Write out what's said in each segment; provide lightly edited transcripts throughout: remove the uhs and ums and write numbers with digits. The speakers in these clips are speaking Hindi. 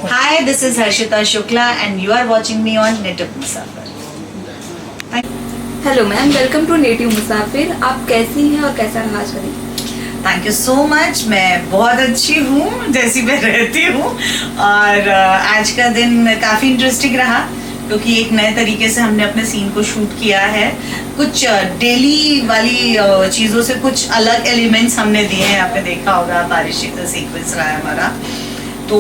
Hi, this is Harshita Shukla and you are watching me on Native Musafir. Hello ma'am, welcome to native Musafir. आप कैसी हैं और कैसा रहा आज का दिन? Thank you so much. मैं बहुत अच्छी हूँ जैसी मैं रहती हूँ और आज का दिन काफ़ी इंटरेस्टिंग रहा क्योंकि एक नए तरीके से हमने अपने सीन को शूट किया है। कुछ डेली वाली चीज़ों से कुछ अलग एलिमेंट्स हमने दिए हैं। आपने देखा होगा बारिश का सीक्वेंस रहा है हमारा, तो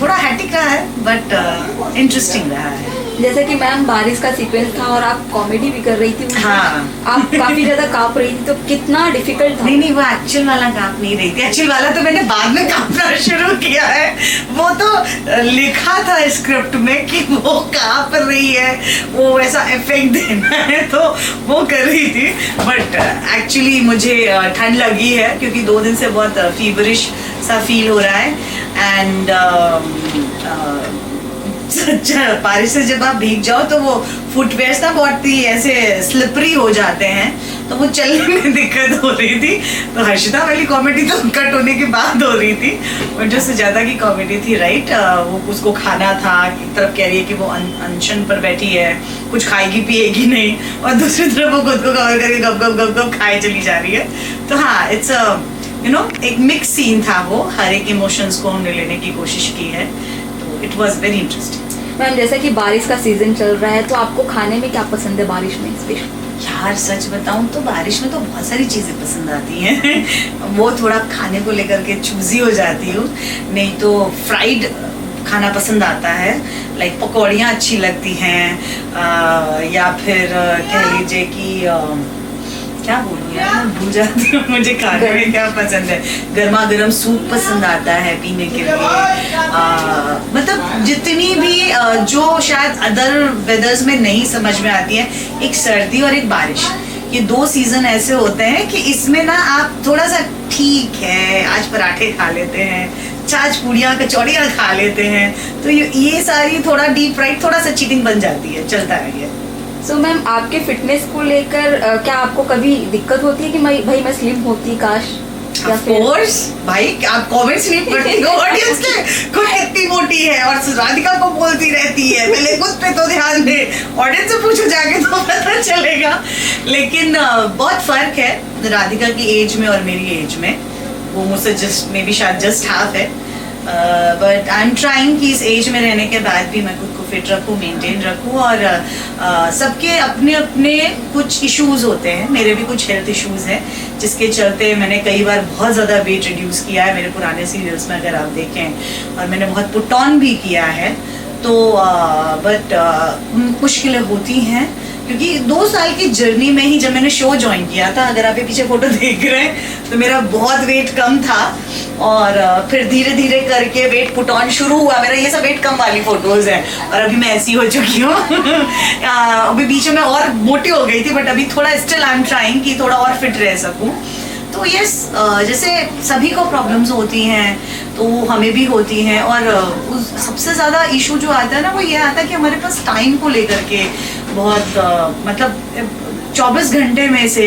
थोड़ा हैटिक रहा है बट इंटरेस्टिंग रहा है। जैसे कि मैम बारिश का सीक्वेंस था और आप कॉमेडी भी कर रही थी उसमें। हाँ। आप काफी ज्यादा कांप रही थी, तो कितना डिफिकल्ट था? नहीं, वो एक्चुअल वाला कांप नहीं रही थी। एक्चुअल वाला तो मैंने बाद में कांपना शुरू किया है। वो तो लिखा था स्क्रिप्ट में कि वो कांप रही है, वो वैसा इफेक्ट देना है, तो वो कर रही थी। बट एक्चुअली मुझे ठंड लगी है क्योंकि 2 दिन से बहुत फीवरिश सा फील हो रहा है। एंड बारिश से जब आप भीग जाओ तो वो फुटवेयर्स ना बहुत ही ऐसे स्लिपरी हो जाते हैं, तो वो चलने में दिक्कत हो रही थी। तो हर्षिता वाली कॉमेडी तो कट होने के बाद हो रही थी, और जो से ज़्यादा की कॉमेडी थी राइट। वो उसको खाना था, एक तरफ कह रही है कि वो अनशन पर बैठी है, कुछ खाएगी पिएगी नहीं, और दूसरी तरफ वो खुद को कवर करके गप गप गप गप खाए चली जा रही है। तो हाँ, इट्स एक मिक्स सीन था। वो हर एक इमोशंस को हमने लेने की कोशिश की है, तो it was very interesting. Ma'am, जैसे कि बारिश का सीजन चल रहा है, तो आपको खाने में क्या पसंद है बारिश में स्पेशल? यार सच बताऊं तो बारिश में तो बहुत सारी चीज़ें पसंद आती हैं। वो थोड़ा खाने को लेकर के चूजी हो जाती हूँ। नहीं तो फ्राइड खाना पसंद आता है, लाइक पकौड़ियाँ अच्छी लगती हैं, या फिर कह लीजिए कि क्या बोलूँ यार, मैं भूल जाती हूँ मुझे खाने में क्या पसंद है। गर्मा गर्म सूप पसंद आता है पीने के लिए। मतलब जितनी भी जो शायद अदर वेदर्स में नहीं समझ में आती है, एक सर्दी और एक बारिश, ये 2 सीजन ऐसे होते हैं कि इसमें ना आप थोड़ा सा ठीक है आज पराठे खा लेते हैं, छाछ पूड़ियाँ कचौड़ियाँ खा लेते हैं, तो ये सारी थोड़ा डीप फ्राइड थोड़ा सा चीटिंग बन जाती है, चलता है ये। सो मैम, आपके फिटनेस को लेकर क्या आपको कभी दिक्कत होती है कि भाई मैं स्लिम होती काश? Of course, भाई आप कमेंट्स नहीं पढ़ती हो ऑडियंस के, खुद कितनी मोटी है और राधिका को बोलती रहती है पहले खुद पे तो ध्यान दे, ऑडियंस से पूछो जाके तो पता चलेगा। लेकिन बहुत फर्क है राधिका की एज में और मेरी एज में। वो मुझसे जस्ट मे बी शायद जस्ट हाफ है, बट आई एम ट्राइंग कि इस एज में रहने के बाद भी मैं खुद को फिट रखूँ, मेंटेन रखूँ। और सबके अपने अपने कुछ इश्यूज होते हैं, मेरे भी कुछ हेल्थ इश्यूज हैं जिसके चलते मैंने कई बार बहुत ज़्यादा वेट रिड्यूस किया है। मेरे पुराने सीरियल्स में अगर आप देखें, और मैंने बहुत पुट ऑन भी किया है, तो बट मुश्किलें होती हैं क्योंकि 2 साल की जर्नी में ही जब मैंने शो ज्वाइन किया था, अगर आप ये पीछे फोटो देख रहे हैं, तो मेरा बहुत वेट कम था और फिर धीरे धीरे करके वेट पुट ऑन शुरू हुआ मेरा। ये सब वेट कम वाली फोटोज हैं और अभी मैं ऐसी हो चुकी हूँ। अभी बीच में और मोटी हो गई थी, बट अभी थोड़ा स्टिल आई एम ट्राइंग कि थोड़ा और फिट रह सकूँ। तो यस, जैसे सभी को प्रॉब्लम्स होती हैं तो हमें भी होती हैं, और सबसे ज़्यादा इशू जो आता है ना, वो ये आता है कि हमारे पास टाइम को लेकर के बहुत मतलब 24 घंटे में से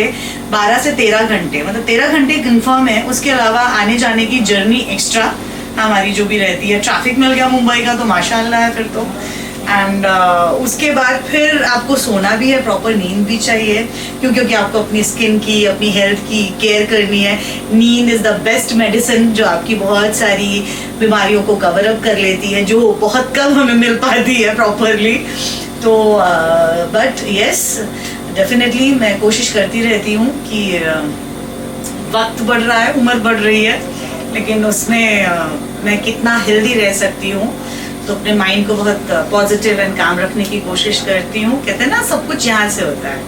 12 से 13 घंटे, मतलब 13 घंटे कंफर्म है, उसके अलावा आने जाने की जर्नी एक्स्ट्रा हमारी जो भी रहती है। ट्रैफिक मिल गया मुंबई का तो माशाल्लाह है फिर तो। एंड उसके बाद फिर आपको सोना भी है, प्रॉपर नींद भी चाहिए, क्योंकि आपको अपनी स्किन की, अपनी हेल्थ की केयर करनी है। नींद इज़ द बेस्ट मेडिसिन जो आपकी बहुत सारी बीमारियों को कवर अप कर लेती है, जो बहुत कम हमें मिल पाती है प्रॉपरली। तो बट यस, डेफिनेटली मैं कोशिश करती रहती हूँ कि वक्त बढ़ रहा है, उम्र बढ़ रही है, लेकिन उसमें मैं कितना हेल्दी रह सकती हूँ, तो अपने माइंड को बहुत पॉजिटिव एंड काम रखने की कोशिश करती हूँ। कहते हैं ना, सब कुछ यहाँ से होता है,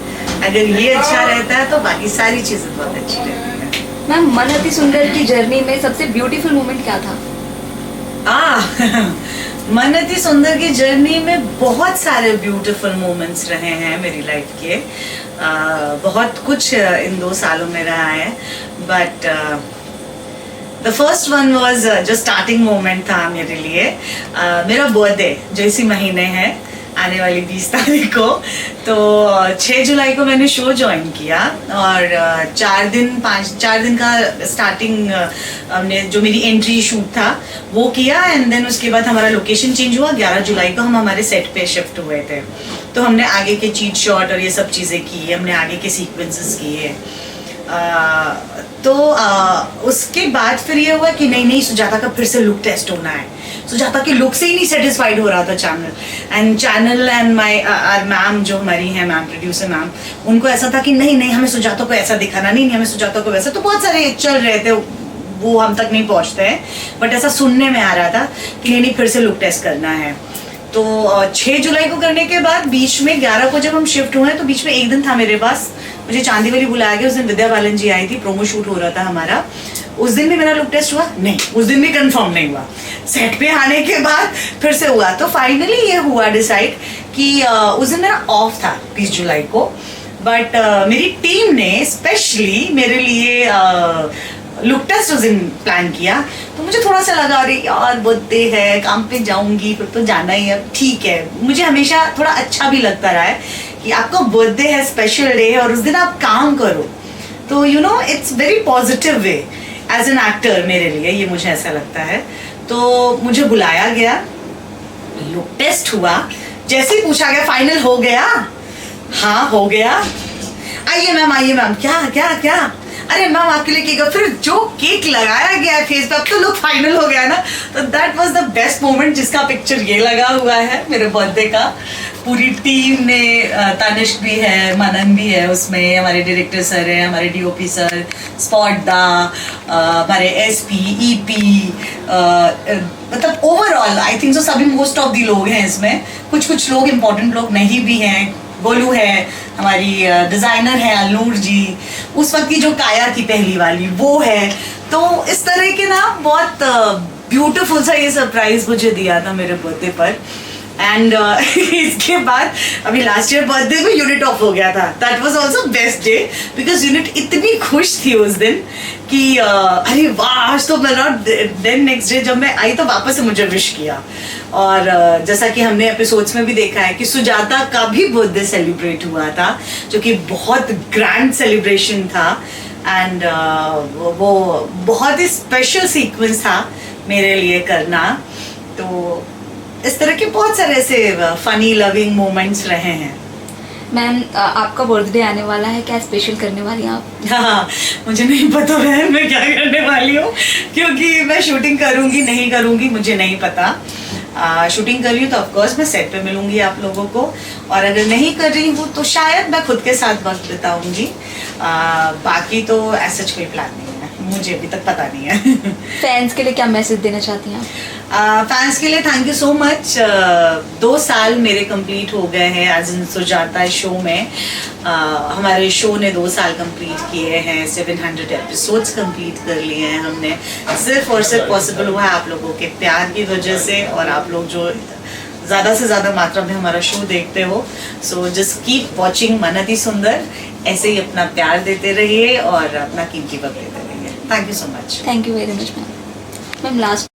अगर ये अच्छा रहता है तो बाकी सारी चीज़ें बहुत अच्छी रहती हैं। मैम, मन अति सुंदर की जर्नी में सबसे ब्यूटीफुल मोमेंट क्या था? मन अति सुंदर की जर्नी में बहुत सारे ब्यूटीफुल मोमेंट्स रहे हैं मेरी लाइफ के। बहुत कुछ इन 2 सालों में रहा है, but the first one was जो स्टार्टिंग मोमेंट था मेरे लिए, मेरा बर्थडे जो इसी महीने है, आने वाली 20 तारीख को। तो 6 जुलाई को मैंने शो ज्वाइन किया और 4 दिन का स्टार्टिंग हमने जो मेरी एंट्री शूट था वो किया एंड देन उसके बाद हमारा लोकेशन चेंज हुआ। 11 जुलाई को हम हमारे सेट पे शिफ्ट हुए थे, तो हमने आगे के चीट शॉट और ये सब चीज़ें की, हमने आगे के सीक्वेंसेस किए। उसके बाद फिर ये हुआ कि नहीं सुजाता का फिर से लुक टेस्ट होना है। सुजाता के लुक से ही नहीं सेटिस्फाइड हो रहा था चैनल एंड माय मैम जो हमारी है मैम प्रोड्यूसर मैम, उनको ऐसा था कि नहीं हमें सुजाता को ऐसा दिखाना, नहीं हमें सुजाता को वैसा। तो बहुत सारे चल रहे थे, वो हम तक नहीं पहुंचते हैं, बट ऐसा सुनने में आ रहा था कि नहीं फिर से लुक टेस्ट करना है। तो 6 जुलाई को करने के बाद बीच में 11 को जब हम शिफ्ट हुए तो बीच में एक दिन था मेरे पास, मुझे चांदीवली बुलाया गया। उस दिन विद्या बालन जी आई थी, प्रोमो शूट हो रहा था हमारा। उस दिन भी मेरा लुक टेस्ट हुआ नहीं, उस दिन भी कंफर्म नहीं हुआ। सेट पे आने के बाद फिर से हुआ, तो फाइनली ये हुआ डिसाइड कि उस दिन मेरा ऑफ था 20 जुलाई को, बट मेरी टीम ने स्पेशली मेरे लिए लुक टेस्ट उस दिन प्लान किया। तो मुझे थोड़ा सा लगा अरे यार बर्थडे है, काम पे जाऊंगी फिर तो जाना ही है, ठीक है। मुझे हमेशा थोड़ा अच्छा भी लगता रहा है कि आपका बर्थडे है, स्पेशल डे है और उस दिन आप काम करो, तो you know it's very positive way as an actor मेरे लिए, ये मुझे ऐसा लगता है। तो मुझे बुलाया गया, लुक टेस्ट हुआ, जैसे ही पूछा गया फाइनल हो गया, हाँ हो गया, आइए मैम, क्या अरे मैम आपके लिए केक, फिर जो केक लगाया गया फेस पे, अब तो लुक फाइनल हो गया ना। तो that was the best moment, जिसका पिक्चर ये लगा हुआ है मेरे बर्थडे का। पूरी टीम ने, तनिष्क भी है, मनन भी है उसमें, हमारे डायरेक्टर सर हैं, हमारे डीओपी सर, स्पॉटदा, हमारे एसपी, ईपी, मतलब ओवरऑल आई थिंक सो सभी मोस्ट ऑफ दी लोग हैं इसमें। कुछ लोग इंपॉर्टेंट लोग नहीं भी हैं, गोलू है, हमारी डिजाइनर है अल्लूर जी, उस वक्त की जो काया थी पहली वाली वो है। तो इस तरह के ना बहुत ब्यूटीफुल सा ये सरप्राइज मुझे दिया था मेरे बर्थडे पर। एंड इसके बाद अभी लास्ट ईयर बर्थडे में यूनिट ऑफ हो गया था, that was also best day because unit इतनी खुश थी उस दिन कि अरे वाह आज तो मेरा। देन नेक्स्ट डे जब मैं आई तो वापस से मुझे विश किया। और जैसा कि हमने एपिसोड्स में भी देखा है कि सुजाता का भी बर्थडे सेलिब्रेट हुआ था, जो कि बहुत ग्रैंड सेलिब्रेशन था एंड वो बहुत ही स्पेशल सीक्वेंस था मेरे लिए करना। तो इस तरह के बहुत सारे ऐसे फनी लविंग मोमेंट्स रहे हैं। मैम आपका बर्थडे आने वाला है, क्या स्पेशल करने वाली हैं आप? हाँ, मुझे नहीं पता बहन मैं क्या करने वाली हूँ, क्योंकि मैं शूटिंग करूँगी नहीं करूँगी मुझे नहीं पता। शूटिंग कर रही हूँ तो ऑफकोर्स मैं सेट पे मिलूंगी आप लोगों को, और अगर नहीं कर रही हूँ तो शायद मैं खुद के साथ वक्त बिताऊंगी। बाकी तो ऐसा कोई प्लान नहीं है, मुझे अभी तक पता नहीं है। फैंस के लिए क्या मैसेज देना चाहती हैं आप? फैंस के लिए थैंक यू सो मच। 2 साल मेरे कंप्लीट हो गए हैं एज इन सुजाता शो में। हमारे शो ने 2 साल कंप्लीट किए हैं, 700 एपिसोड्स कंप्लीट कर लिए हैं हमने। सिर्फ और सिर्फ पॉसिबल हुआ है आप लोगों के प्यार की वजह से, और आप लोग जो ज़्यादा से ज़्यादा मात्रा में हमारा शो देखते हो। सो जस्ट कीप वॉचिंग मनत ही सुंदर, ऐसे ही अपना प्यार देते रहिए और अपना कीमती वक्त देते रहिए। Thank you so much. Thank you very much ma'am. Ma'am last